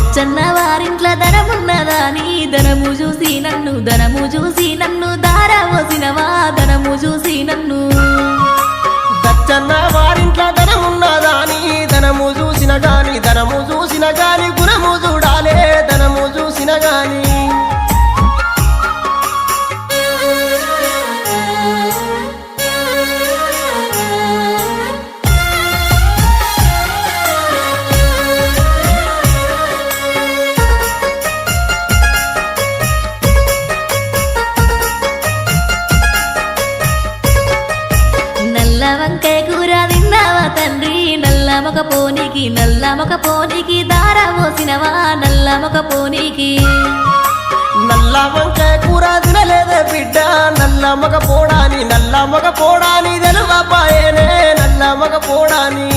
దచ్చన్న వారింట్ల ధనమున్నదాని ధనము చూసి నన్ను దారవోసినవా ధనము చూసి నన్ను దచ్చన్న వారింట్ల ధనమున్నదాని ధనము చూసిన గాని గుణము చూడాలే ధనము చూసిన గాని నల్ల వంకాయ కూర తిన్నావా తండ్రి నల్ల మొక పోనీకి దారవోసినవా నల్ల మొక పోనీకి నల్ల వంకాయ కూర తినలేదే బిడ్డ నల్ల మగ పోడాని తెలువపాయనే నల్ల మగ పోడాని